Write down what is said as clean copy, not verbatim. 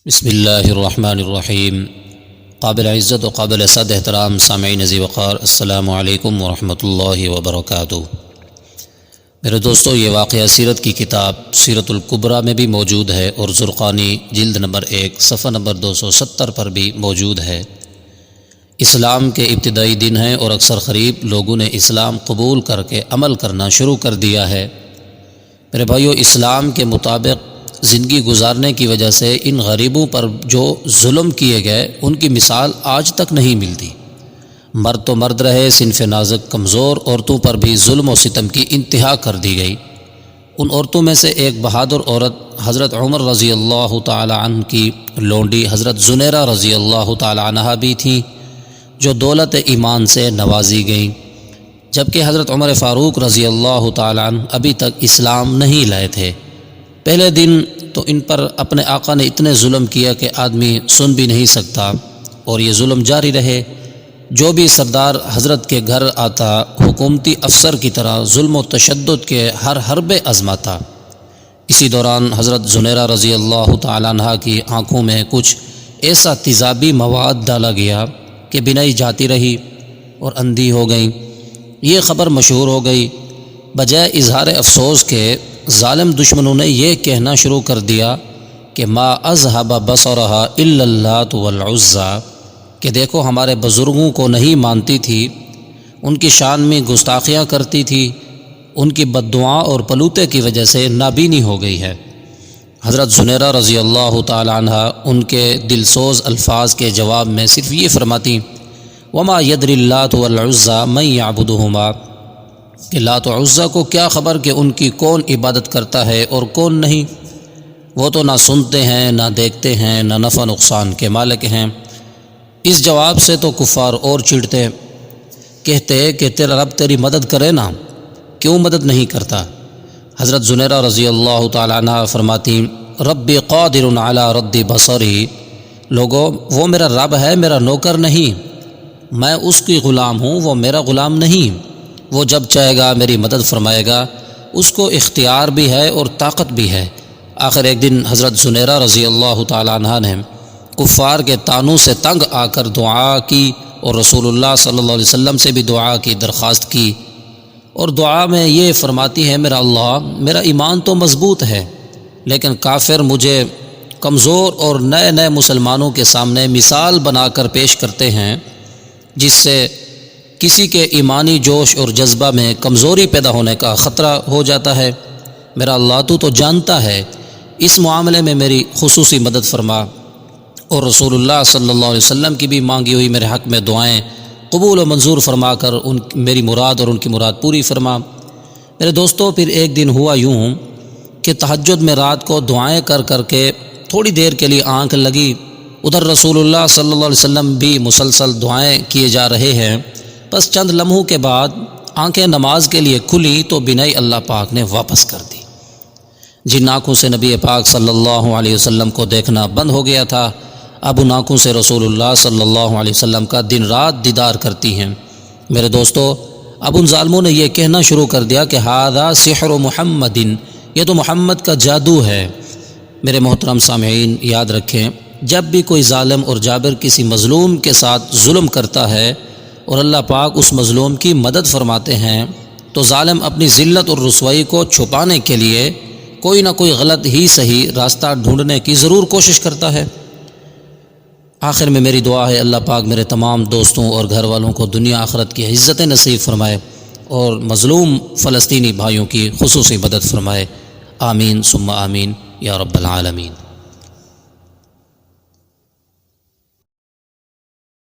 بسم اللہ الرحمن الرحیم۔ قابل عزت و قابل صد احترام سامعین ذی وقار، السلام علیکم ورحمۃ اللہ وبرکاتہ۔ میرے دوستو، یہ واقعہ سیرت کی کتاب سیرت الکبریٰ میں بھی موجود ہے اور زرقانی جلد نمبر 1 صفحہ نمبر 270 پر بھی موجود ہے۔ اسلام کے ابتدائی دن ہیں اور اکثر قریب لوگوں نے اسلام قبول کر کے عمل کرنا شروع کر دیا ہے۔ میرے بھائیو، اسلام کے مطابق زندگی گزارنے کی وجہ سے ان غریبوں پر جو ظلم کیے گئے ان کی مثال آج تک نہیں ملتی۔ مرد تو مرد رہے، صنف نازک کمزور عورتوں پر بھی ظلم و ستم کی انتہا کر دی گئی۔ ان عورتوں میں سے ایک بہادر عورت حضرت عمر رضی اللہ تعالی عنہ کی لونڈی حضرت زنیرہ رضی اللہ تعالی عنہ بھی تھیں، جو دولت ایمان سے نوازی گئیں، جبکہ حضرت عمر فاروق رضی اللہ تعالی عنہ ابھی تک اسلام نہیں لائے تھے۔ پہلے دن تو ان پر اپنے آقا نے اتنے ظلم کیا کہ آدمی سن بھی نہیں سکتا، اور یہ ظلم جاری رہے۔ جو بھی سردار حضرت کے گھر آتا حکومتی افسر کی طرح ظلم و تشدد کے ہر حربے آزماتا۔ اسی دوران حضرت زنیرہ رضی اللہ تعالیٰ عنہ کی آنکھوں میں کچھ ایسا تیزابی مواد ڈالا گیا کہ بینائی جاتی رہی اور اندھی ہو گئیں۔ یہ خبر مشہور ہو گئی۔ بجائے اظہار افسوس کے ظالم دشمنوں نے یہ کہنا شروع کر دیا کہ ما اذهب بصرها الا اللات والعزى، کہ دیکھو ہمارے بزرگوں کو نہیں مانتی تھی، ان کی شان میں گستاخیاں کرتی تھی، ان کی بد دعا اور پلوتے کی وجہ سے نابینی ہو گئی ہے۔ حضرت زنیرہ رضی اللہ تعالی عنہ ان کے دلسوز الفاظ کے جواب میں صرف یہ فرماتی، وما يدري اللات والعزى من يعبدهما، کہ لات و عزیٰ کو کیا خبر کہ ان کی کون عبادت کرتا ہے اور کون نہیں، وہ تو نہ سنتے ہیں، نہ دیکھتے ہیں، نہ نفع نقصان کے مالک ہیں۔ اس جواب سے تو کفار اور چڑھتے، کہتے کہ تیرا رب تیری مدد کرے نا، کیوں مدد نہیں کرتا؟ حضرت زنیرہ رضی اللہ تعالی عنہ فرماتی، ربی قادر علی رد بصری، لوگو وہ میرا رب ہے، میرا نوکر نہیں، میں اس کی غلام ہوں، وہ میرا غلام نہیں۔ وہ جب چاہے گا میری مدد فرمائے گا، اس کو اختیار بھی ہے اور طاقت بھی ہے۔ آخر ایک دن حضرت زنیرہ رضی اللہ تعالی عنہ نے کفار کے طعنوں سے تنگ آ کر دعا کی اور رسول اللہ صلی اللہ علیہ وسلم سے بھی دعا کی درخواست کی، اور دعا میں یہ فرماتی ہے، میرا اللہ، میرا ایمان تو مضبوط ہے، لیکن کافر مجھے کمزور اور نئے نئے مسلمانوں کے سامنے مثال بنا کر پیش کرتے ہیں، جس سے کسی کے ایمانی جوش اور جذبہ میں کمزوری پیدا ہونے کا خطرہ ہو جاتا ہے۔ میرا اللہ تو جانتا ہے، اس معاملے میں میری خصوصی مدد فرما، اور رسول اللہ صلی اللہ علیہ وسلم کی بھی مانگی ہوئی میرے حق میں دعائیں قبول و منظور فرما کر میری مراد اور ان کی مراد پوری فرما۔ میرے دوستو، پھر ایک دن ہوا یوں کہ تہجد میں رات کو دعائیں کر کر کے تھوڑی دیر کے لیے آنکھ لگی، ادھر رسول اللہ صلی اللہ علیہ وسلم بھی مسلسل دعائیں کیے جا رہے ہیں۔ بس چند لمحوں کے بعد آنکھیں نماز کے لیے کھلی تو بینائی اللہ پاک نے واپس کر دی۔ جن آنکھوں سے نبی پاک صلی اللہ علیہ وسلم کو دیکھنا بند ہو گیا تھا، اب ان آنکھوں سے رسول اللہ صلی اللہ علیہ وسلم کا دن رات دیدار کرتی ہیں۔ میرے دوستو، اب ان ظالموں نے یہ کہنا شروع کر دیا کہ ھذا سحر محمد، یہ تو محمد کا جادو ہے۔ میرے محترم سامعین، یاد رکھیں، جب بھی کوئی ظالم اور جابر کسی مظلوم کے ساتھ ظلم کرتا ہے اور اللہ پاک اس مظلوم کی مدد فرماتے ہیں، تو ظالم اپنی ذلت اور رسوائی کو چھپانے کے لیے کوئی نہ کوئی غلط ہی صحیح راستہ ڈھونڈنے کی ضرور کوشش کرتا ہے۔ آخر میں میری دعا ہے، اللہ پاک میرے تمام دوستوں اور گھر والوں کو دنیا آخرت کی عزتیں نصیب فرمائے اور مظلوم فلسطینی بھائیوں کی خصوصی مدد فرمائے۔ آمین ثم آمین یا رب العالمین۔